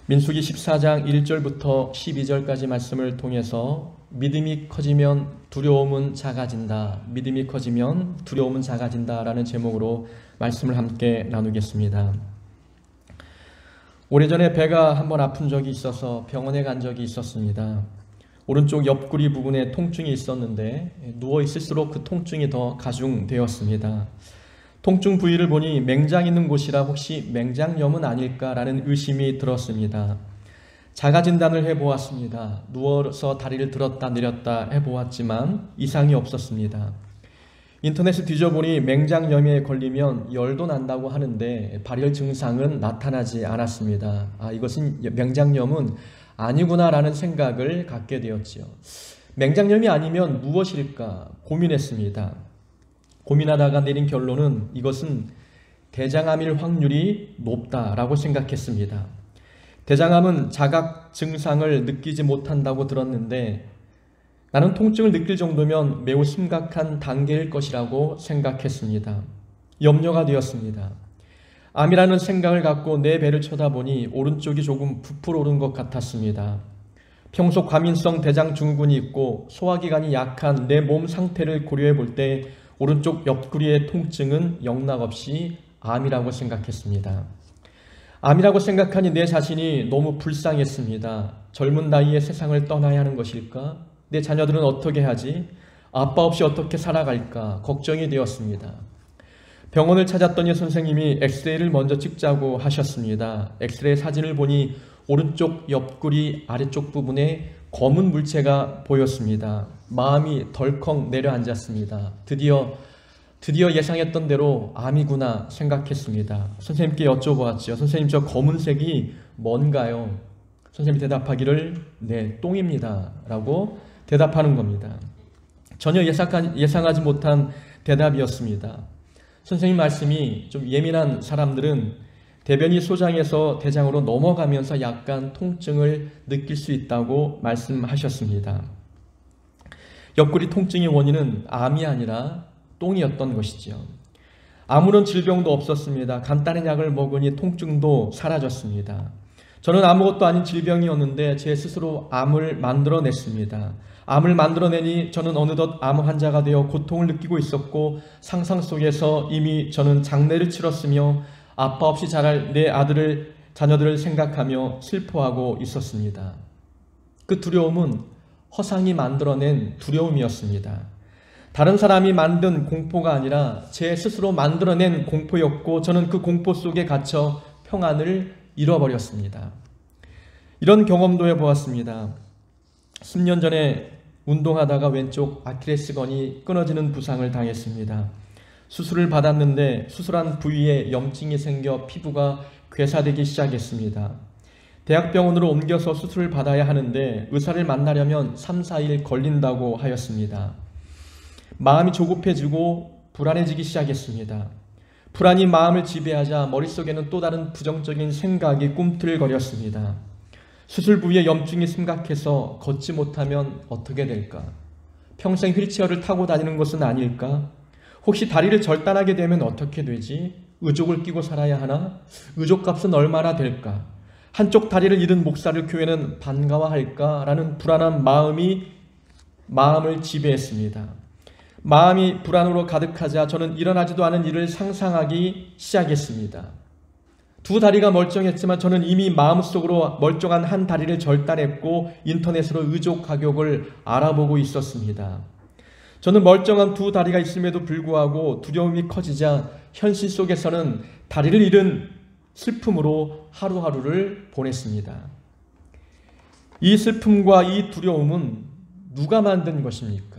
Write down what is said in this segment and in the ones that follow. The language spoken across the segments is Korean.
민수기 14장 1절부터 12절까지 말씀을 통해서 믿음이 커지면 두려움은 작아진다. 믿음이 커지면 두려움은 작아진다 라는 제목으로 말씀을 함께 나누겠습니다. 오래전에 배가 한번 아픈 적이 있어서 병원에 간 적이 있었습니다. 오른쪽 옆구리 부분에 통증이 있었는데 누워 있을수록 그 통증이 더 가중되었습니다. 통증 부위를 보니 맹장 있는 곳이라 혹시 맹장염은 아닐까라는 의심이 들었습니다. 자가 진단을 해보았습니다. 누워서 다리를 들었다 내렸다 해보았지만 이상이 없었습니다. 인터넷을 뒤져보니 맹장염에 걸리면 열도 난다고 하는데 발열 증상은 나타나지 않았습니다. 이것은 맹장염은 아니구나라는 생각을 갖게 되었지요. 맹장염이 아니면 무엇일까 고민했습니다. 고민하다가 내린 결론은 이것은 대장암일 확률이 높다라고 생각했습니다. 대장암은 자각 증상을 느끼지 못한다고 들었는데 나는 통증을 느낄 정도면 매우 심각한 단계일 것이라고 생각했습니다. 염려가 되었습니다. 암이라는 생각을 갖고 내 배를 쳐다보니 오른쪽이 조금 부풀어 오른 것 같았습니다. 평소 과민성 대장 증후군이 있고 소화기관이 약한 내 몸 상태를 고려해 볼 때 오른쪽 옆구리의 통증은 영락없이 암이라고 생각했습니다. 암이라고 생각하니 내 자신이 너무 불쌍했습니다. 젊은 나이에 세상을 떠나야 하는 것일까? 내 자녀들은 어떻게 하지? 아빠 없이 어떻게 살아갈까? 걱정이 되었습니다. 병원을 찾았더니 선생님이 엑스레이를 먼저 찍자고 하셨습니다. 엑스레이 사진을 보니 오른쪽 옆구리 아래쪽 부분에 검은 물체가 보였습니다. 마음이 덜컥 내려앉았습니다. 드디어 예상했던 대로 암이구나 생각했습니다. 선생님께 여쭤보았죠. 선생님, 저 검은색이 뭔가요? 선생님이 대답하기를 네, 똥입니다 라고 대답하는 겁니다. 전혀 예상하지 못한 대답이었습니다. 선생님 말씀이 좀 예민한 사람들은 대변이 소장에서 대장으로 넘어가면서 약간 통증을 느낄 수 있다고 말씀하셨습니다. 옆구리 통증의 원인은 암이 아니라 똥이었던 것이죠. 아무런 질병도 없었습니다. 간단한 약을 먹으니 통증도 사라졌습니다. 저는 아무것도 아닌 질병이었는데 제 스스로 암을 만들어냈습니다. 암을 만들어내니 저는 어느덧 암 환자가 되어 고통을 느끼고 있었고 상상 속에서 이미 저는 장례를 치렀으며 아빠 없이 자랄 내 자녀들을 생각하며 슬퍼하고 있었습니다. 그 두려움은 허상이 만들어낸 두려움이었습니다. 다른 사람이 만든 공포가 아니라 제 스스로 만들어낸 공포였고 저는 그 공포 속에 갇혀 평안을 잃어버렸습니다. 이런 경험도 해보았습니다. 10년 전에 운동하다가 왼쪽 아킬레스건이 끊어지는 부상을 당했습니다. 수술을 받았는데 수술한 부위에 염증이 생겨 피부가 괴사되기 시작했습니다. 대학병원으로 옮겨서 수술을 받아야 하는데 의사를 만나려면 3, 4일 걸린다고 하였습니다. 마음이 조급해지고 불안해지기 시작했습니다. 불안이 마음을 지배하자 머릿속에는 또 다른 부정적인 생각이 꿈틀거렸습니다. 수술 부위에 염증이 심각해서 걷지 못하면 어떻게 될까? 평생 휠체어를 타고 다니는 것은 아닐까? 혹시 다리를 절단하게 되면 어떻게 되지? 의족을 끼고 살아야 하나? 의족값은 얼마나 될까? 한쪽 다리를 잃은 목사를 교회는 반가워할까? 라는 불안한 마음을 지배했습니다. 마음이 불안으로 가득하자 저는 일어나지도 않은 일을 상상하기 시작했습니다. 두 다리가 멀쩡했지만 저는 이미 마음속으로 멀쩡한 한 다리를 절단했고 인터넷으로 의족 가격을 알아보고 있었습니다. 저는 멀쩡한 두 다리가 있음에도 불구하고 두려움이 커지자 현실 속에서는 다리를 잃은 슬픔으로 하루하루를 보냈습니다. 이 슬픔과 이 두려움은 누가 만든 것입니까?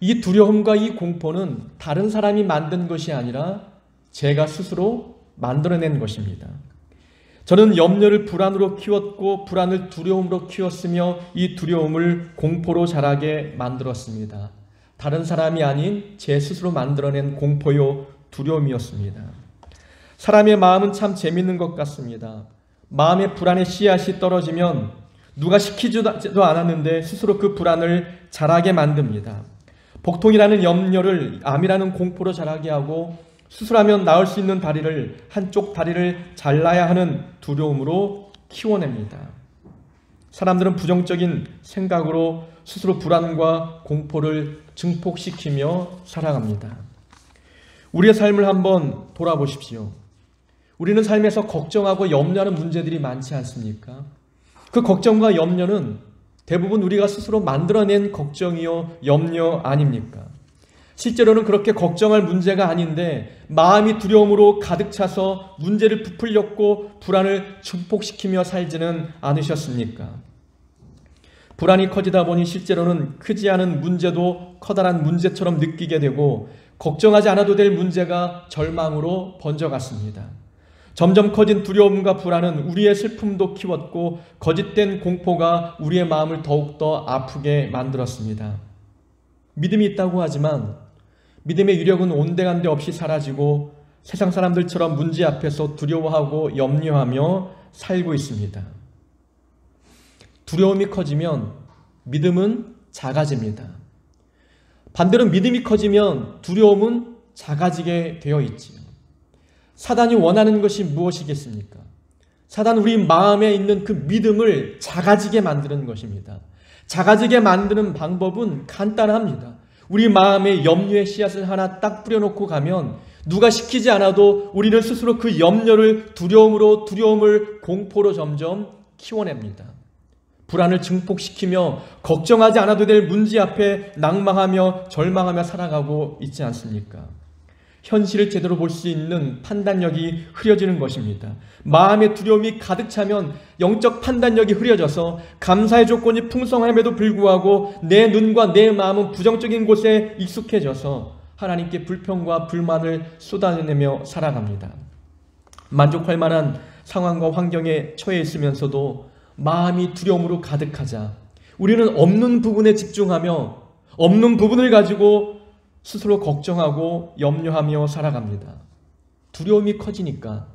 이 두려움과 이 공포는 다른 사람이 만든 것이 아니라 제가 스스로 만들어낸 것입니다. 저는 염려를 불안으로 키웠고 불안을 두려움으로 키웠으며 이 두려움을 공포로 자라게 만들었습니다. 다른 사람이 아닌 제 스스로 만들어낸 공포요 두려움이었습니다. 사람의 마음은 참 재밌는 것 같습니다. 마음의 불안의 씨앗이 떨어지면 누가 시키지도 않았는데 스스로 그 불안을 자라게 만듭니다. 복통이라는 염려를 암이라는 공포로 자라게 하고 수술하면 나을 수 있는 다리를 한쪽 다리를 잘라야 하는 두려움으로 키워냅니다. 사람들은 부정적인 생각으로 스스로 불안과 공포를 증폭시키며 살아갑니다. 우리의 삶을 한번 돌아보십시오. 우리는 삶에서 걱정하고 염려하는 문제들이 많지 않습니까? 그 걱정과 염려는 대부분 우리가 스스로 만들어낸 걱정이요 염려 아닙니까? 실제로는 그렇게 걱정할 문제가 아닌데 마음이 두려움으로 가득 차서 문제를 부풀렸고 불안을 증폭시키며 살지는 않으셨습니까? 불안이 커지다 보니 실제로는 크지 않은 문제도 커다란 문제처럼 느끼게 되고 걱정하지 않아도 될 문제가 절망으로 번져갔습니다. 점점 커진 두려움과 불안은 우리의 슬픔도 키웠고 거짓된 공포가 우리의 마음을 더욱더 아프게 만들었습니다. 믿음이 있다고 하지만 믿음의 위력은 온데간데 없이 사라지고 세상 사람들처럼 문제 앞에서 두려워하고 염려하며 살고 있습니다. 두려움이 커지면 믿음은 작아집니다. 반대로 믿음이 커지면 두려움은 작아지게 되어 있지요. 사단이 원하는 것이 무엇이겠습니까? 사단은 우리 마음에 있는 그 믿음을 작아지게 만드는 것입니다. 작아지게 만드는 방법은 간단합니다. 우리 마음에 염려의 씨앗을 하나 딱 뿌려놓고 가면 누가 시키지 않아도 우리는 스스로 그 염려를 두려움을 공포로 점점 키워냅니다. 불안을 증폭시키며 걱정하지 않아도 될 문제 앞에 낭망하며 절망하며 살아가고 있지 않습니까? 현실을 제대로 볼 수 있는 판단력이 흐려지는 것입니다. 마음의 두려움이 가득 차면 영적 판단력이 흐려져서 감사의 조건이 풍성함에도 불구하고 내 눈과 내 마음은 부정적인 곳에 익숙해져서 하나님께 불평과 불만을 쏟아내며 살아갑니다. 만족할 만한 상황과 환경에 처해 있으면서도 마음이 두려움으로 가득하자 우리는 없는 부분에 집중하며 없는 부분을 가지고 스스로 걱정하고 염려하며 살아갑니다. 두려움이 커지니까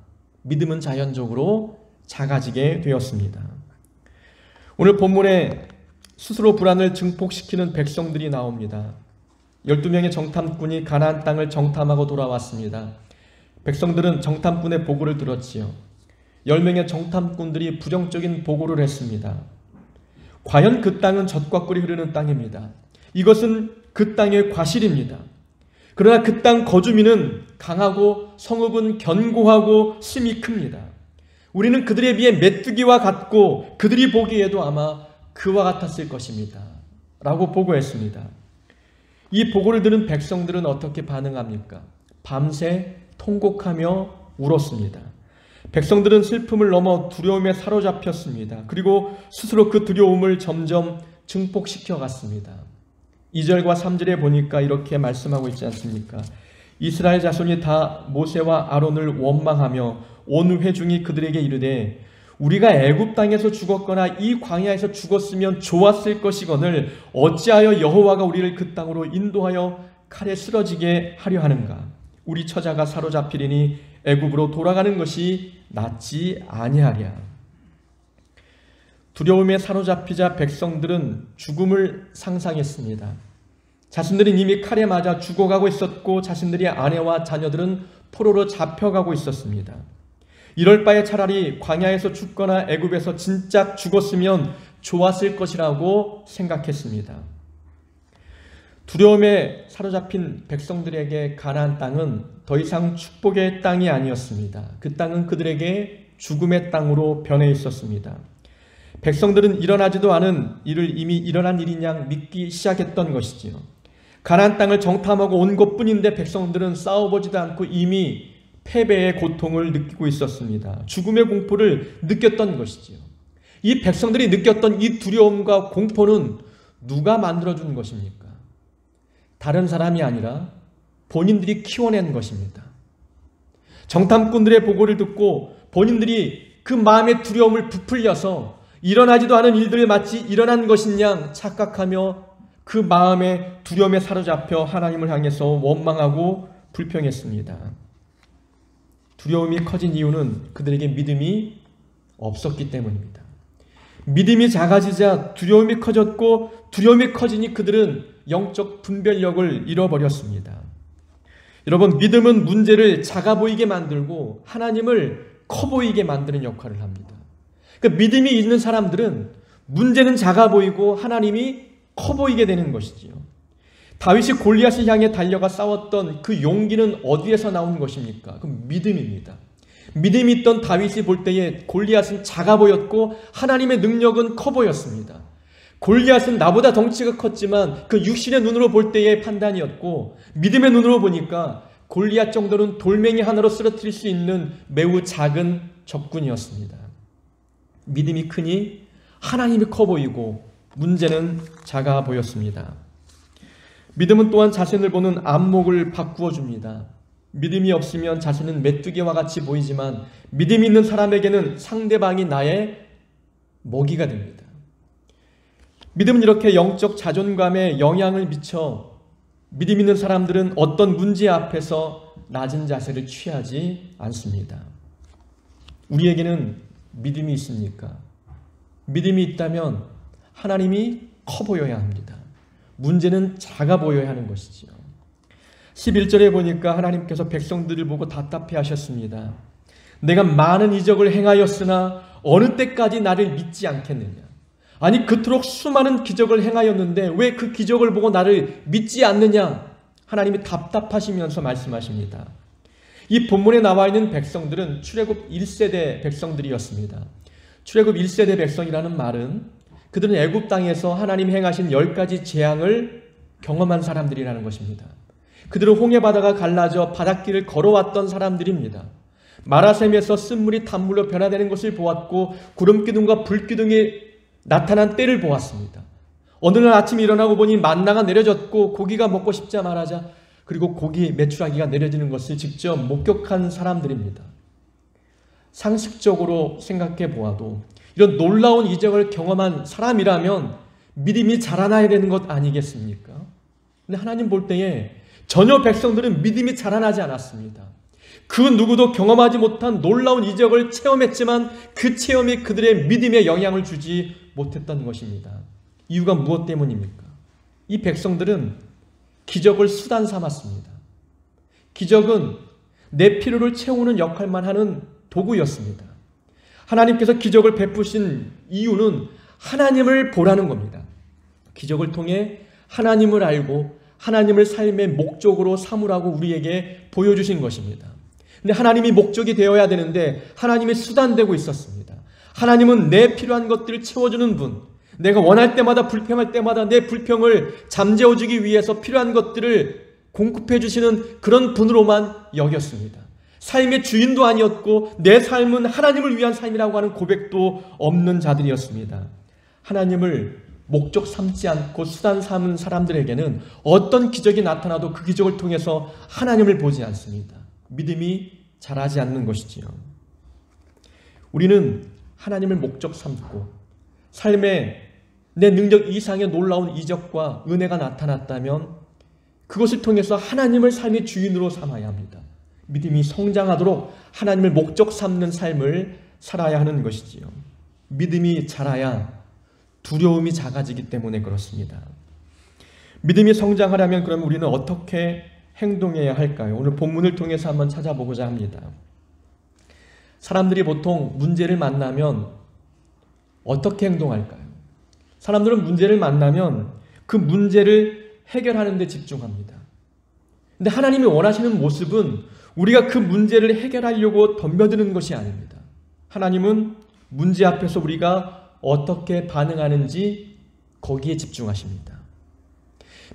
믿음은 자연적으로 작아지게 되었습니다. 오늘 본문에 스스로 불안을 증폭시키는 백성들이 나옵니다. 12명의 정탐꾼이 가나안 땅을 정탐하고 돌아왔습니다. 백성들은 정탐꾼의 보고를 들었지요. 10명의 정탐꾼들이 부정적인 보고를 했습니다. 과연 그 땅은 젖과 꿀이 흐르는 땅입니다. 이것은 그 땅의 과실입니다. 그러나 그 땅 거주민은 강하고 성읍은 견고하고 심이 큽니다. 우리는 그들에 비해 메뚜기와 같고 그들이 보기에도 아마 그와 같았을 것입니다. 라고 보고했습니다. 이 보고를 들은 백성들은 어떻게 반응합니까? 밤새 통곡하며 울었습니다. 백성들은 슬픔을 넘어 두려움에 사로잡혔습니다. 그리고 스스로 그 두려움을 점점 증폭시켜 갔습니다. 2절과 3절에 보니까 이렇게 말씀하고 있지 않습니까? 이스라엘 자손이 다 모세와 아론을 원망하며 온 회중이 그들에게 이르되 우리가 애굽 땅에서 죽었거나 이 광야에서 죽었으면 좋았을 것이거늘 어찌하여 여호와가 우리를 그 땅으로 인도하여 칼에 쓰러지게 하려 하는가? 우리 처자가 사로잡히리니 애굽으로 돌아가는 것이 낫지 아니하랴. 두려움에 사로잡히자 백성들은 죽음을 상상했습니다. 자신들은 이미 칼에 맞아 죽어가고 있었고 자신들의 아내와 자녀들은 포로로 잡혀가고 있었습니다. 이럴 바에 차라리 광야에서 죽거나 애굽에서 진짜 죽었으면 좋았을 것이라고 생각했습니다. 두려움에 사로잡힌 백성들에게 가나안 땅은 더 이상 축복의 땅이 아니었습니다. 그 땅은 그들에게 죽음의 땅으로 변해 있었습니다. 백성들은 일어나지도 않은 일을 이미 일어난 일인 양 믿기 시작했던 것이지요. 가나안 땅을 정탐하고 온 것뿐인데 백성들은 싸워보지도 않고 이미 패배의 고통을 느끼고 있었습니다. 죽음의 공포를 느꼈던 것이지요. 이 백성들이 느꼈던 이 두려움과 공포는 누가 만들어준 것입니까? 다른 사람이 아니라 본인들이 키워낸 것입니다. 정탐꾼들의 보고를 듣고 본인들이 그 마음의 두려움을 부풀려서 일어나지도 않은 일들을 마치 일어난 것인 양 착각하며 그 마음의 두려움에 사로잡혀 하나님을 향해서 원망하고 불평했습니다. 두려움이 커진 이유는 그들에게 믿음이 없었기 때문입니다. 믿음이 작아지자 두려움이 커졌고 두려움이 커지니 그들은 영적 분별력을 잃어버렸습니다. 여러분, 믿음은 문제를 작아 보이게 만들고 하나님을 커 보이게 만드는 역할을 합니다. 그 믿음이 있는 사람들은 문제는 작아 보이고 하나님이 커 보이게 되는 것이지요. 다윗이 골리앗을 향해 달려가 싸웠던 그 용기는 어디에서 나온 것입니까? 그 믿음입니다. 믿음이 있던 다윗이 볼 때에 골리앗은 작아 보였고 하나님의 능력은 커 보였습니다. 골리앗은 나보다 덩치가 컸지만 그 육신의 눈으로 볼 때의 판단이었고, 믿음의 눈으로 보니까 골리앗 정도는 돌멩이 하나로 쓰러뜨릴 수 있는 매우 작은 적군이었습니다. 믿음이 크니 하나님이 커 보이고 문제는 작아 보였습니다. 믿음은 또한 자신을 보는 안목을 바꾸어 줍니다. 믿음이 없으면 자신은 메뚜기와 같이 보이지만 믿음이 있는 사람에게는 상대방이 나의 먹이가 됩니다. 믿음은 이렇게 영적 자존감에 영향을 미쳐 믿음 있는 사람들은 어떤 문제 앞에서 낮은 자세를 취하지 않습니다. 우리에게는 믿음이 있습니까? 믿음이 있다면 하나님이 커 보여야 합니다. 문제는 작아 보여야 하는 것이지요. 11절에 보니까 하나님께서 백성들을 보고 답답해 하셨습니다. 내가 많은 이적을 행하였으나 어느 때까지 나를 믿지 않겠느냐? 아니, 그토록 수많은 기적을 행하였는데 왜 그 기적을 보고 나를 믿지 않느냐? 하나님이 답답하시면서 말씀하십니다. 이 본문에 나와 있는 백성들은 출애굽 1세대 백성들이었습니다. 출애굽 1세대 백성이라는 말은 그들은 애굽 땅에서 하나님 행하신 10가지 재앙을 경험한 사람들이라는 것입니다. 그들은 홍해바다가 갈라져 바닷길을 걸어왔던 사람들입니다. 마라샘에서 쓴물이 단물로 변화되는 것을 보았고 구름기둥과 불기둥이 나타난 때를 보았습니다. 어느 날 아침 일어나고 보니 만나가 내려졌고 고기가 먹고 싶자 말하자 그리고 고기 메추라기가 내려지는 것을 직접 목격한 사람들입니다. 상식적으로 생각해 보아도 이런 놀라운 이적을 경험한 사람이라면 믿음이 자라나야 되는 것 아니겠습니까? 근데 하나님 볼 때에 전혀 백성들은 믿음이 자라나지 않았습니다. 그 누구도 경험하지 못한 놀라운 이적을 체험했지만 그 체험이 그들의 믿음에 영향을 주지 못했던 것입니다. 이유가 무엇 때문입니까? 이 백성들은 기적을 수단 삼았습니다. 기적은 내 필요를 채우는 역할만 하는 도구였습니다. 하나님께서 기적을 베푸신 이유는 하나님을 보라는 겁니다. 기적을 통해 하나님을 알고 하나님을 삶의 목적으로 삼으라고 우리에게 보여주신 것입니다. 근데 하나님이 목적이 되어야 되는데 하나님이 수단되고 있었습니다. 하나님은 내 필요한 것들을 채워주는 분, 내가 원할 때마다 불평할 때마다 내 불평을 잠재워주기 위해서 필요한 것들을 공급해 주시는 그런 분으로만 여겼습니다. 삶의 주인도 아니었고 내 삶은 하나님을 위한 삶이라고 하는 고백도 없는 자들이었습니다. 하나님을 목적 삼지 않고 수단 삼은 사람들에게는 어떤 기적이 나타나도 그 기적을 통해서 하나님을 보지 않습니다. 믿음이 자라지 않는 것이지요. 우리는 하나님을 목적 삼고 삶에 내 능력 이상의 놀라운 이적과 은혜가 나타났다면 그것을 통해서 하나님을 삶의 주인으로 삼아야 합니다. 믿음이 성장하도록 하나님을 목적 삼는 삶을 살아야 하는 것이지요. 믿음이 자라야 두려움이 작아지기 때문에 그렇습니다. 믿음이 성장하려면 그럼 우리는 어떻게 행동해야 할까요? 오늘 본문을 통해서 한번 찾아보고자 합니다. 사람들이 보통 문제를 만나면 어떻게 행동할까요? 사람들은 문제를 만나면 그 문제를 해결하는 데 집중합니다. 근데 하나님이 원하시는 모습은 우리가 그 문제를 해결하려고 덤벼드는 것이 아닙니다. 하나님은 문제 앞에서 우리가 어떻게 반응하는지 거기에 집중하십니다.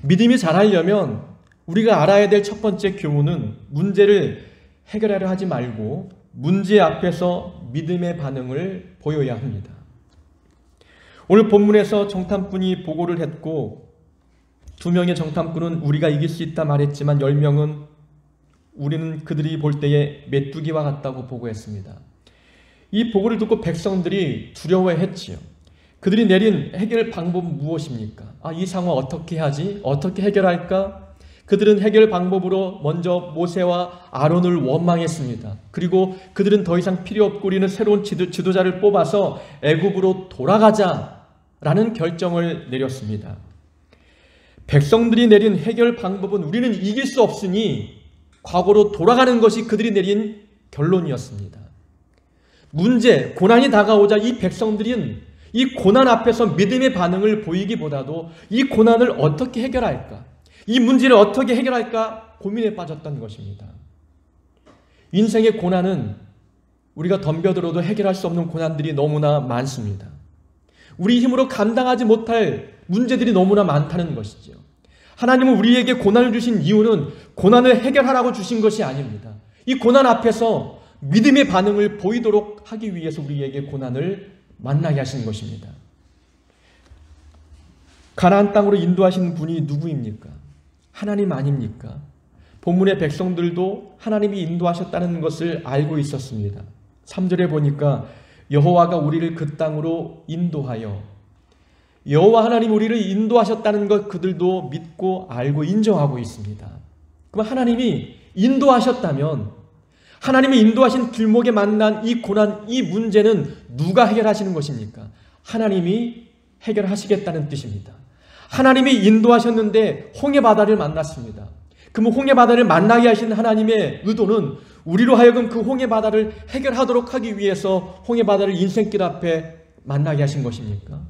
믿음이 자라려면 우리가 알아야 될 첫 번째 교훈은 문제를 해결하려 하지 말고 문제 앞에서 믿음의 반응을 보여야 합니다. 오늘 본문에서 정탐꾼이 보고를 했고 2명의 정탐꾼은 우리가 이길 수 있다 말했지만 10명은 우리는 그들이 볼 때에 메뚜기와 같다고 보고했습니다. 이 보고를 듣고 백성들이 두려워했지요. 그들이 내린 해결 방법은 무엇입니까? 이 상황 어떻게 하지? 어떻게 해결할까? 그들은 해결 방법으로 먼저 모세와 아론을 원망했습니다. 그리고 그들은 더 이상 필요 없고 우리는 새로운 지도자를 뽑아서 애굽으로 돌아가자라는 결정을 내렸습니다. 백성들이 내린 해결 방법은 우리는 이길 수 없으니 과거로 돌아가는 것이 그들이 내린 결론이었습니다. 문제, 고난이 다가오자 이 백성들은 이 고난 앞에서 믿음의 반응을 보이기보다도 이 고난을 어떻게 해결할까? 이 문제를 어떻게 해결할까? 고민에 빠졌던 것입니다. 인생의 고난은 우리가 덤벼들어도 해결할 수 없는 고난들이 너무나 많습니다. 우리 힘으로 감당하지 못할 문제들이 너무나 많다는 것이죠. 하나님은 우리에게 고난을 주신 이유는 고난을 해결하라고 주신 것이 아닙니다. 이 고난 앞에서 믿음의 반응을 보이도록 하기 위해서 우리에게 고난을 만나게 하신 것입니다. 가나안 땅으로 인도하신 분이 누구입니까? 하나님 아닙니까? 본문의 백성들도 하나님이 인도하셨다는 것을 알고 있었습니다. 3절에 보니까 여호와가 우리를 그 땅으로 인도하여, 여호와 하나님 우리를 인도하셨다는 것 그들도 믿고 알고 인정하고 있습니다. 그럼 하나님이 인도하셨다면, 하나님이 인도하신 길목에 만난 이 고난, 이 문제는 누가 해결하시는 것입니까? 하나님이 해결하시겠다는 뜻입니다. 하나님이 인도하셨는데 홍해바다를 만났습니다. 그럼 홍해바다를 만나게 하신 하나님의 의도는 우리로 하여금 그 홍해바다를 해결하도록 하기 위해서 홍해바다를 인생길 앞에 만나게 하신 것입니까?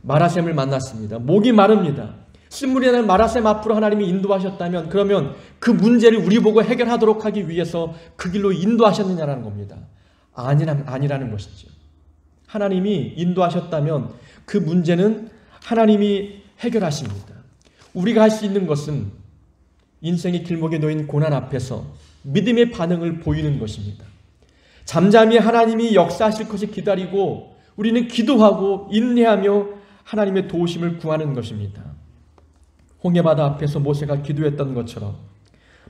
마라샘을 만났습니다. 목이 마릅니다. 쓴물이 나는 마라샘 앞으로 하나님이 인도하셨다면, 그러면 그 문제를 우리 보고 해결하도록 하기 위해서 그 길로 인도하셨느냐라는 겁니다. 아니라는 것이죠. 하나님이 인도하셨다면 그 문제는 하나님이 해결하십니다. 우리가 할 수 있는 것은 인생의 길목에 놓인 고난 앞에서 믿음의 반응을 보이는 것입니다. 잠잠히 하나님이 역사하실 것을 기다리고 우리는 기도하고 인내하며 하나님의 도우심을 구하는 것입니다. 홍해바다 앞에서 모세가 기도했던 것처럼,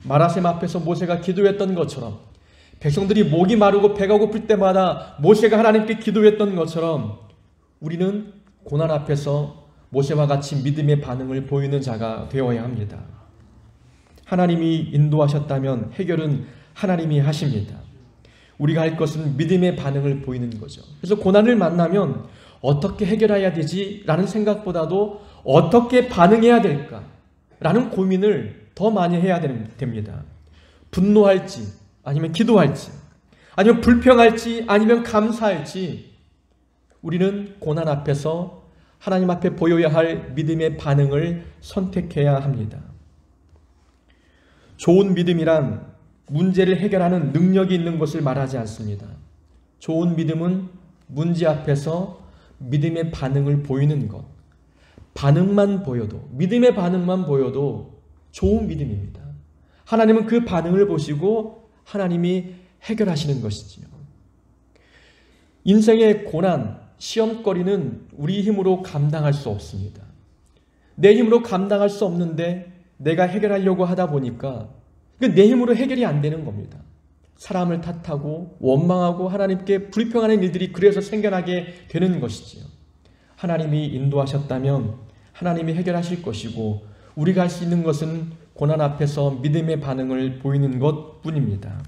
마라샘 앞에서 모세가 기도했던 것처럼, 백성들이 목이 마르고 배가 고플 때마다 모세가 하나님께 기도했던 것처럼 우리는 고난 앞에서 모세와 같이 믿음의 반응을 보이는 자가 되어야 합니다. 하나님이 인도하셨다면 해결은 하나님이 하십니다. 우리가 할 것은 믿음의 반응을 보이는 거죠. 그래서 고난을 만나면 어떻게 해결해야 되지? 라는 생각보다도 어떻게 반응해야 될까? 라는 고민을 더 많이 해야 됩니다. 분노할지, 아니면 기도할지, 아니면 불평할지, 아니면 감사할지, 우리는 고난 앞에서 하나님 앞에 보여야 할 믿음의 반응을 선택해야 합니다. 좋은 믿음이란 문제를 해결하는 능력이 있는 것을 말하지 않습니다. 좋은 믿음은 문제 앞에서 믿음의 반응을 보이는 것, 반응만 보여도, 믿음의 반응만 보여도 좋은 믿음입니다. 하나님은 그 반응을 보시고 하나님이 해결하시는 것이지요. 인생의 고난, 시험거리는 우리 힘으로 감당할 수 없습니다. 내 힘으로 감당할 수 없는데 내가 해결하려고 하다 보니까 내 힘으로 해결이 안 되는 겁니다. 사람을 탓하고 원망하고 하나님께 불평하는 일들이 그래서 생겨나게 되는 것이지요. 하나님이 인도하셨다면 하나님이 해결하실 것이고, 우리가 할 수 있는 것은 고난 앞에서 믿음의 반응을 보이는 것뿐입니다.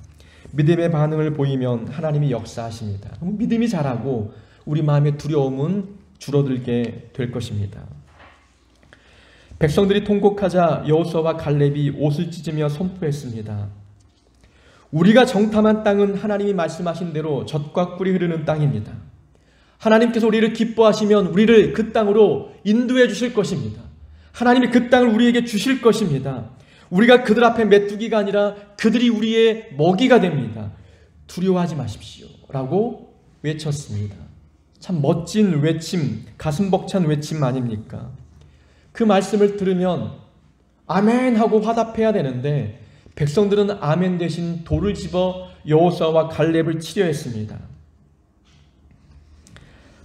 믿음의 반응을 보이면 하나님이 역사하십니다. 그럼 믿음이 자라고 우리 마음의 두려움은 줄어들게 될 것입니다. 백성들이 통곡하자 여호수아와 갈렙이 옷을 찢으며 선포했습니다. 우리가 정탐한 땅은 하나님이 말씀하신 대로 젖과 꿀이 흐르는 땅입니다. 하나님께서 우리를 기뻐하시면 우리를 그 땅으로 인도해 주실 것입니다. 하나님이 그 땅을 우리에게 주실 것입니다. 우리가 그들 앞에 메뚜기가 아니라 그들이 우리의 먹이가 됩니다. 두려워하지 마십시오 라고 외쳤습니다. 참 멋진 외침, 가슴 벅찬 외침 아닙니까? 그 말씀을 들으면 아멘 하고 화답해야 되는데 백성들은 아멘 대신 돌을 집어 여호수아와 갈렙을 치려 했습니다.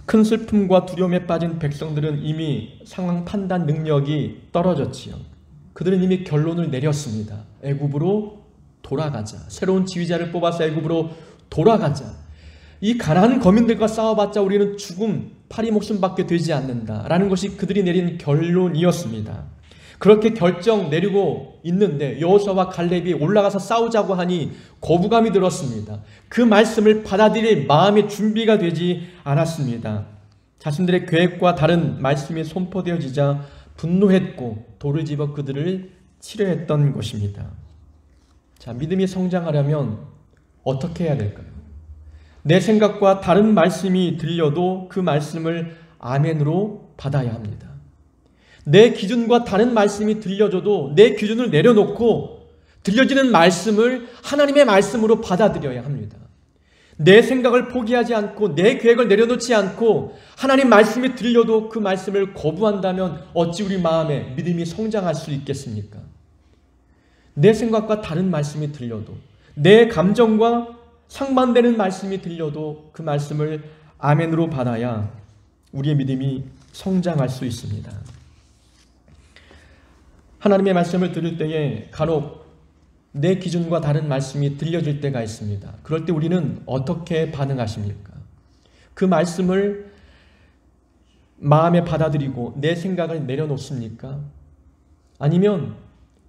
큰 슬픔과 두려움에 빠진 백성들은 이미 상황 판단 능력이 떨어졌지요. 그들은 이미 결론을 내렸습니다. 애굽으로 돌아가자. 새로운 지휘자를 뽑아서 애굽으로 돌아가자. 이 가나안 거민들과 싸워봤자 우리는 죽음, 파리 목숨밖에 되지 않는다라는 것이 그들이 내린 결론이었습니다. 그렇게 결정 내리고 있는데 여호수아와 갈렙이 올라가서 싸우자고 하니 거부감이 들었습니다. 그 말씀을 받아들일 마음의 준비가 되지 않았습니다. 자신들의 계획과 다른 말씀이 선포되어지자 분노했고 돌을 집어 그들을 치려 했던 것입니다. 자, 믿음이 성장하려면 어떻게 해야 될까요? 내 생각과 다른 말씀이 들려도 그 말씀을 아멘으로 받아야 합니다. 내 기준과 다른 말씀이 들려줘도 내 기준을 내려놓고 들려지는 말씀을 하나님의 말씀으로 받아들여야 합니다. 내 생각을 포기하지 않고 내 계획을 내려놓지 않고 하나님 말씀이 들려도 그 말씀을 거부한다면 어찌 우리 마음에 믿음이 성장할 수 있겠습니까? 내 생각과 다른 말씀이 들려도 내 감정과 상반되는 말씀이 들려도 그 말씀을 아멘으로 받아야 우리의 믿음이 성장할 수 있습니다. 하나님의 말씀을 들을 때에 간혹 내 기준과 다른 말씀이 들려질 때가 있습니다. 그럴 때 우리는 어떻게 반응하십니까? 그 말씀을 마음에 받아들이고 내 생각을 내려놓습니까? 아니면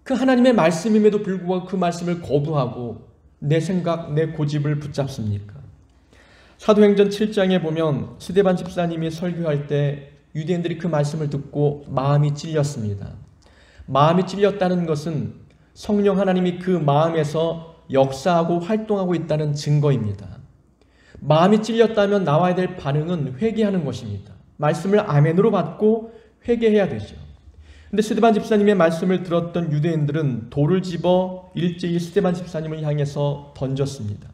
그 하나님의 말씀임에도 불구하고 그 말씀을 거부하고 내 생각, 내 고집을 붙잡습니까? 사도행전 7장에 보면 스데반 집사님이 설교할 때 유대인들이 그 말씀을 듣고 마음이 찔렸습니다. 마음이 찔렸다는 것은 성령 하나님이 그 마음에서 역사하고 활동하고 있다는 증거입니다. 마음이 찔렸다면 나와야 될 반응은 회개하는 것입니다. 말씀을 아멘으로 받고 회개해야 되죠. 근데 스데반 집사님의 말씀을 들었던 유대인들은 돌을 집어 일제히 스데반 집사님을 향해서 던졌습니다.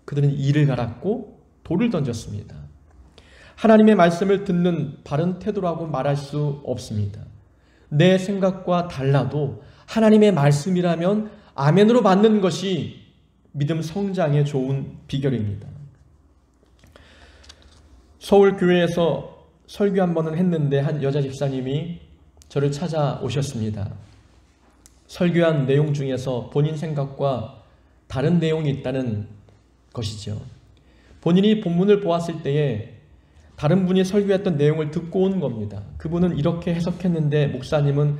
그들은 이를 갈았고 돌을 던졌습니다. 하나님의 말씀을 듣는 바른 태도라고 말할 수 없습니다. 내 생각과 달라도 하나님의 말씀이라면 아멘으로 받는 것이 믿음 성장에 좋은 비결입니다. 서울교회에서 설교 한 번은 했는데 한 여자 집사님이 저를 찾아오셨습니다. 설교한 내용 중에서 본인 생각과 다른 내용이 있다는 것이죠. 본인이 본문을 보았을 때에 다른 분이 설교했던 내용을 듣고 온 겁니다. 그분은 이렇게 해석했는데 목사님은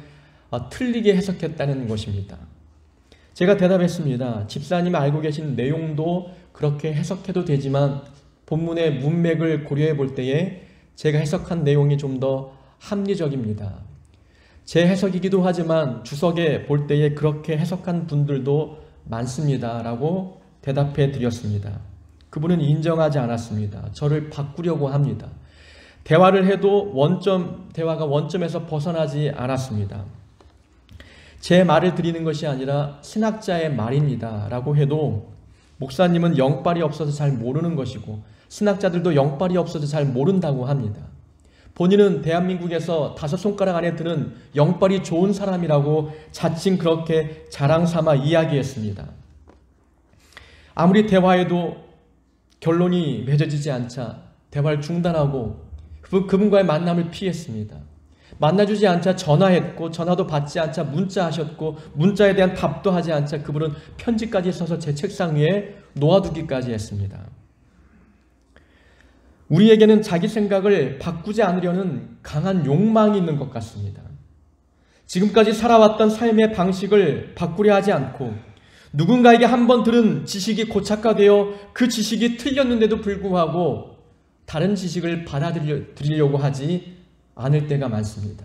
틀리게 해석했다는 것입니다. 제가 대답했습니다. 집사님이 알고 계신 내용도 그렇게 해석해도 되지만 본문의 문맥을 고려해 볼 때에 제가 해석한 내용이 좀 더 합리적입니다. 제 해석이기도 하지만 주석에 볼 때에 그렇게 해석한 분들도 많습니다. 라고 대답해 드렸습니다. 그분은 인정하지 않았습니다. 저를 바꾸려고 합니다. 대화를 해도 대화가 원점에서 벗어나지 않았습니다. 제 말을 드리는 것이 아니라 신학자의 말입니다. 라고 해도 목사님은 영빨이 없어서 잘 모르는 것이고 신학자들도 영빨이 없어서 잘 모른다고 합니다. 본인은 대한민국에서 5손가락 안에 드는 영빨이 좋은 사람이라고 자칭 그렇게 자랑삼아 이야기했습니다. 아무리 대화해도 결론이 맺어지지 않자 대화를 중단하고 그분과의 만남을 피했습니다. 만나주지 않자 전화했고 전화도 받지 않자 문자하셨고 문자에 대한 답도 하지 않자 그분은 편지까지 써서 제 책상 위에 놓아두기까지 했습니다. 우리에게는 자기 생각을 바꾸지 않으려는 강한 욕망이 있는 것 같습니다. 지금까지 살아왔던 삶의 방식을 바꾸려 하지 않고 누군가에게 한번 들은 지식이 고착화되어 그 지식이 틀렸는데도 불구하고 다른 지식을 받아들이려고 하지 않을 때가 많습니다.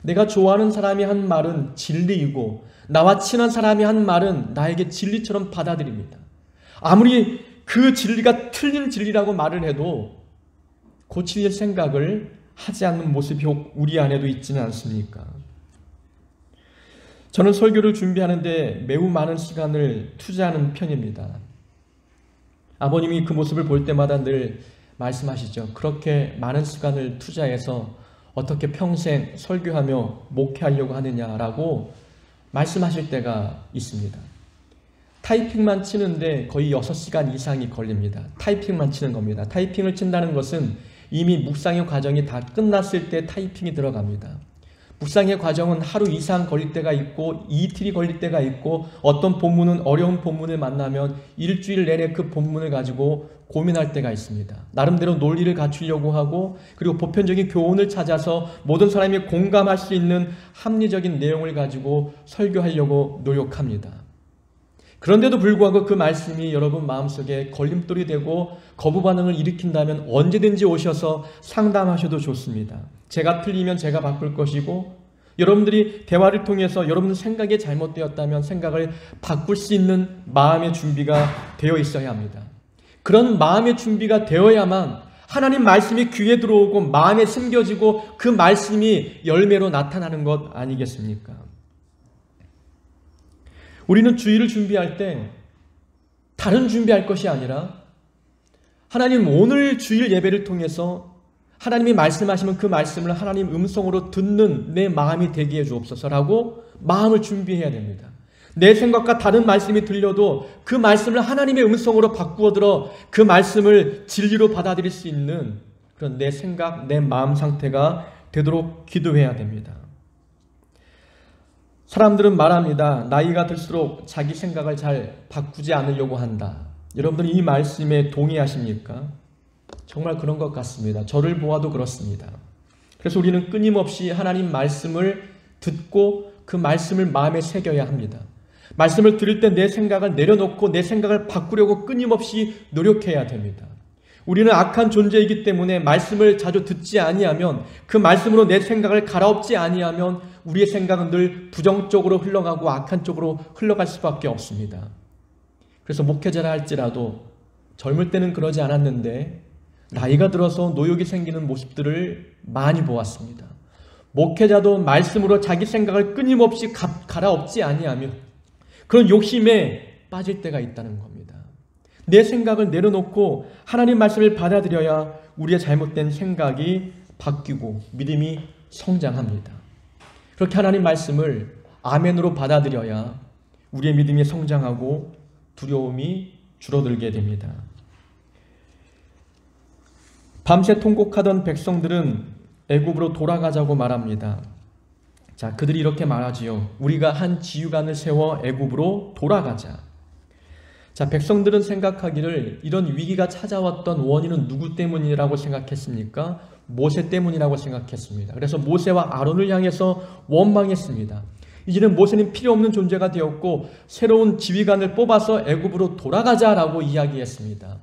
내가 좋아하는 사람이 한 말은 진리이고 나와 친한 사람이 한 말은 나에게 진리처럼 받아들입니다. 아무리 그 진리가 틀린 진리라고 말을 해도 고칠 생각을 하지 않는 모습이 우리 안에도 있지는 않습니까? 저는 설교를 준비하는데 매우 많은 시간을 투자하는 편입니다. 아버님이 그 모습을 볼 때마다 늘 말씀하시죠. 그렇게 많은 시간을 투자해서 어떻게 평생 설교하며 목회하려고 하느냐라고 말씀하실 때가 있습니다. 타이핑만 치는데 거의 6시간 이상이 걸립니다. 타이핑만 치는 겁니다. 타이핑을 친다는 것은 이미 묵상의 과정이 다 끝났을 때 타이핑이 들어갑니다. 묵상의 과정은 하루 이상 걸릴 때가 있고 이틀이 걸릴 때가 있고 어떤 본문은 어려운 본문을 만나면 일주일 내내 그 본문을 가지고 고민할 때가 있습니다. 나름대로 논리를 갖추려고 하고 그리고 보편적인 교훈을 찾아서 모든 사람이 공감할 수 있는 합리적인 내용을 가지고 설교하려고 노력합니다. 그런데도 불구하고 그 말씀이 여러분 마음속에 걸림돌이 되고 거부 반응을 일으킨다면 언제든지 오셔서 상담하셔도 좋습니다. 제가 틀리면 제가 바꿀 것이고 여러분들이 대화를 통해서 여러분 생각이 잘못되었다면 생각을 바꿀 수 있는 마음의 준비가 되어 있어야 합니다. 그런 마음의 준비가 되어야만 하나님 말씀이 귀에 들어오고 마음에 심겨지고 그 말씀이 열매로 나타나는 것 아니겠습니까? 우리는 주일을 준비할 때 다른 준비할 것이 아니라 하나님 오늘 주일 예배를 통해서 하나님이 말씀하시면 그 말씀을 하나님 음성으로 듣는 내 마음이 되게 해 주옵소서라고 마음을 준비해야 됩니다. 내 생각과 다른 말씀이 들려도 그 말씀을 하나님의 음성으로 바꾸어 들어 그 말씀을 진리로 받아들일 수 있는 그런 내 생각, 내 마음 상태가 되도록 기도해야 됩니다. 사람들은 말합니다. 나이가 들수록 자기 생각을 잘 바꾸지 않으려고 한다. 여러분들은 이 말씀에 동의하십니까? 정말 그런 것 같습니다. 저를 보아도 그렇습니다. 그래서 우리는 끊임없이 하나님 말씀을 듣고 그 말씀을 마음에 새겨야 합니다. 말씀을 들을 때 내 생각을 내려놓고 내 생각을 바꾸려고 끊임없이 노력해야 됩니다. 우리는 악한 존재이기 때문에 말씀을 자주 듣지 아니하면 그 말씀으로 내 생각을 갈아엎지 아니하면 우리의 생각은 늘 부정적으로 흘러가고 악한 쪽으로 흘러갈 수밖에 없습니다. 그래서 목회자라 할지라도 젊을 때는 그러지 않았는데 나이가 들어서 노욕이 생기는 모습들을 많이 보았습니다. 목회자도 말씀으로 자기 생각을 끊임없이 갈아엎지 아니하면 그런 욕심에 빠질 때가 있다는 겁니다. 내 생각을 내려놓고 하나님 말씀을 받아들여야 우리의 잘못된 생각이 바뀌고 믿음이 성장합니다. 그렇게 하나님 말씀을 아멘으로 받아들여야 우리의 믿음이 성장하고 두려움이 줄어들게 됩니다. 밤새 통곡하던 백성들은 애굽으로 돌아가자고 말합니다. 자, 그들이 이렇게 말하지요. 우리가 한 지휘관을 세워 애굽으로 돌아가자. 자, 백성들은 생각하기를 이런 위기가 찾아왔던 원인은 누구 때문이라고 생각했습니까? 모세 때문이라고 생각했습니다. 그래서 모세와 아론을 향해서 원망했습니다. 이제는 모세는 필요 없는 존재가 되었고 새로운 지휘관을 뽑아서 애굽으로 돌아가자라고 이야기했습니다.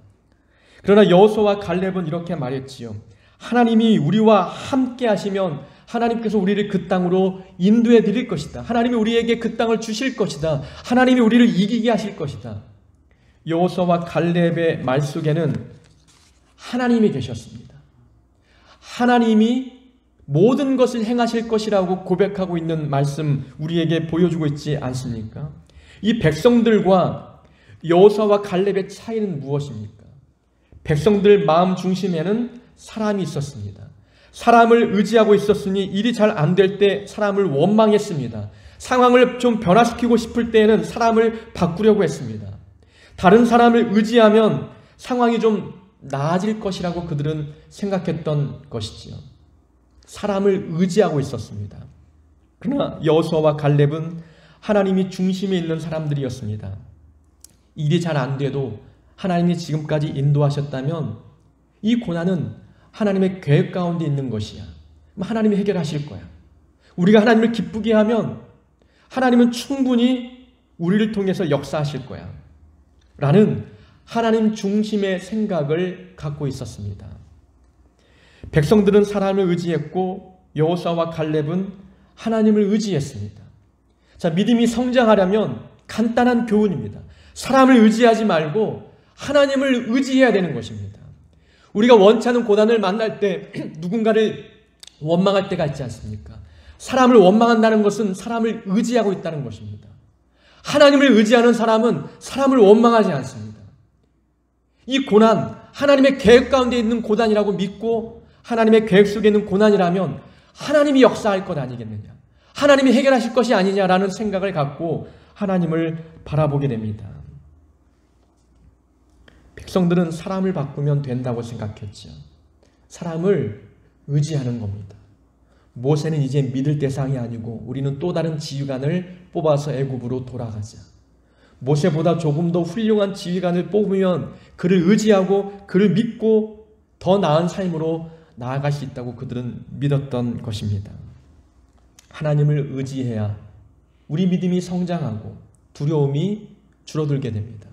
그러나 여호수아와 갈렙은 이렇게 말했지요. 하나님이 우리와 함께 하시면 하나님께서 우리를 그 땅으로 인도해 드릴 것이다. 하나님이 우리에게 그 땅을 주실 것이다. 하나님이 우리를 이기게 하실 것이다. 여호수아와 갈렙의 말 속에는 하나님이 계셨습니다. 하나님이 모든 것을 행하실 것이라고 고백하고 있는 말씀 우리에게 보여주고 있지 않습니까? 이 백성들과 여호수아와 갈렙의 차이는 무엇입니까? 백성들 마음 중심에는 사람이 있었습니다. 사람을 의지하고 있었으니 일이 잘 안 될 때 사람을 원망했습니다. 상황을 좀 변화시키고 싶을 때에는 사람을 바꾸려고 했습니다. 다른 사람을 의지하면 상황이 좀 나아질 것이라고 그들은 생각했던 것이지요. 사람을 의지하고 있었습니다. 그러나 여호수아와 갈렙은 하나님이 중심에 있는 사람들이었습니다. 일이 잘 안 돼도 하나님이 지금까지 인도하셨다면 이 고난은 하나님의 계획 가운데 있는 것이야. 하나님이 해결하실 거야. 우리가 하나님을 기쁘게 하면 하나님은 충분히 우리를 통해서 역사하실 거야. 라는 하나님 중심의 생각을 갖고 있었습니다. 백성들은 사람을 의지했고 여호수아와 갈렙은 하나님을 의지했습니다. 자, 믿음이 성장하려면 간단한 교훈입니다. 사람을 의지하지 말고 하나님을 의지해야 되는 것입니다. 우리가 원치 않은 고난을 만날 때 누군가를 원망할 때가 있지 않습니까? 사람을 원망한다는 것은 사람을 의지하고 있다는 것입니다. 하나님을 의지하는 사람은 사람을 원망하지 않습니다. 이 고난, 하나님의 계획 가운데 있는 고난이라고 믿고 하나님의 계획 속에 있는 고난이라면 하나님이 역사할 것 아니겠느냐, 하나님이 해결하실 것이 아니냐라는 생각을 갖고 하나님을 바라보게 됩니다. 백성들은 사람을 바꾸면 된다고 생각했죠. 사람을 의지하는 겁니다. 모세는 이제 믿을 대상이 아니고 우리는 또 다른 지휘관을 뽑아서 애굽으로 돌아가자. 모세보다 조금 더 훌륭한 지휘관을 뽑으면 그를 의지하고 그를 믿고 더 나은 삶으로 나아갈 수 있다고 그들은 믿었던 것입니다. 하나님을 의지해야 우리 믿음이 성장하고 두려움이 줄어들게 됩니다.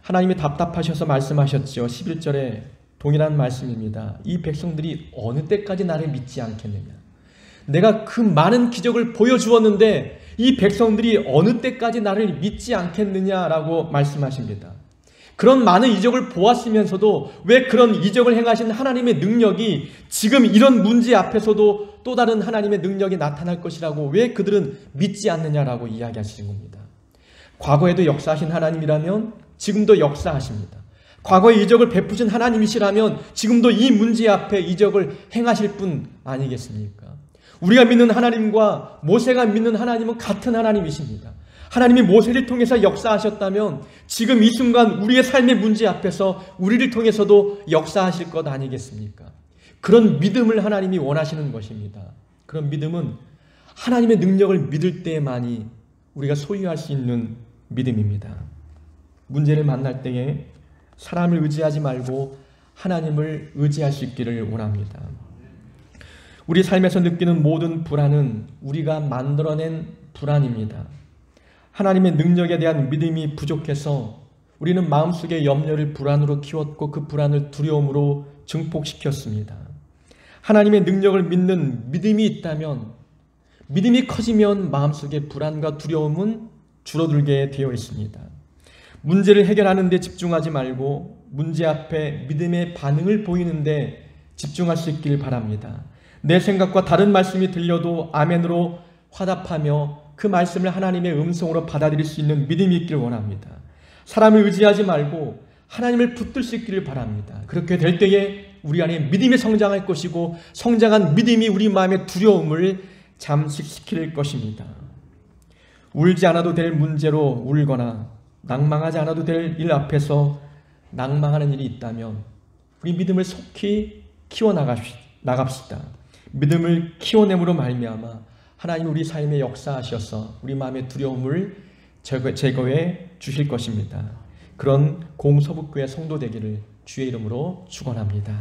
하나님이 답답하셔서 말씀하셨죠. 11절에 동일한 말씀입니다. 이 백성들이 어느 때까지 나를 믿지 않겠느냐. 내가 그 많은 기적을 보여주었는데 이 백성들이 어느 때까지 나를 믿지 않겠느냐라고 말씀하십니다. 그런 많은 이적을 보았으면서도 왜 그런 이적을 행하신 하나님의 능력이 지금 이런 문제 앞에서도 또 다른 하나님의 능력이 나타날 것이라고 왜 그들은 믿지 않느냐라고 이야기하시는 겁니다. 과거에도 역사하신 하나님이라면 지금도 역사하십니다. 과거에 이적을 베푸신 하나님이시라면 지금도 이 문제 앞에 이적을 행하실 분 아니겠습니까? 우리가 믿는 하나님과 모세가 믿는 하나님은 같은 하나님이십니다. 하나님이 모세를 통해서 역사하셨다면 지금 이 순간 우리의 삶의 문제 앞에서 우리를 통해서도 역사하실 것 아니겠습니까? 그런 믿음을 하나님이 원하시는 것입니다. 그런 믿음은 하나님의 능력을 믿을 때만이 우리가 소유할 수 있는 믿음입니다. 문제를 만날 때에 사람을 의지하지 말고 하나님을 의지할 수 있기를 원합니다. 우리 삶에서 느끼는 모든 불안은 우리가 만들어낸 불안입니다. 하나님의 능력에 대한 믿음이 부족해서 우리는 마음속에 염려를 불안으로 키웠고 그 불안을 두려움으로 증폭시켰습니다. 하나님의 능력을 믿는 믿음이 있다면, 믿음이 커지면 마음속에 불안과 두려움은 줄어들게 되어 있습니다. 문제를 해결하는 데 집중하지 말고 문제 앞에 믿음의 반응을 보이는 데 집중할 수 있길 바랍니다. 내 생각과 다른 말씀이 들려도 아멘으로 화답하며 그 말씀을 하나님의 음성으로 받아들일 수 있는 믿음이 있길 원합니다. 사람을 의지하지 말고 하나님을 붙들 수 있기를 바랍니다. 그렇게 될 때에 우리 안에 믿음이 성장할 것이고 성장한 믿음이 우리 마음의 두려움을 잠식시킬 것입니다. 울지 않아도 될 문제로 울거나 낭망하지 않아도 될 일 앞에서 낭망하는 일이 있다면 우리 믿음을 속히 키워나갑시다. 믿음을 키워냄으로 말미암아 하나님 우리 삶에 역사하셔서 우리 마음의 두려움을 제거해 주실 것입니다. 그런 공서북교의 성도 되기를 주의 이름으로 축원합니다.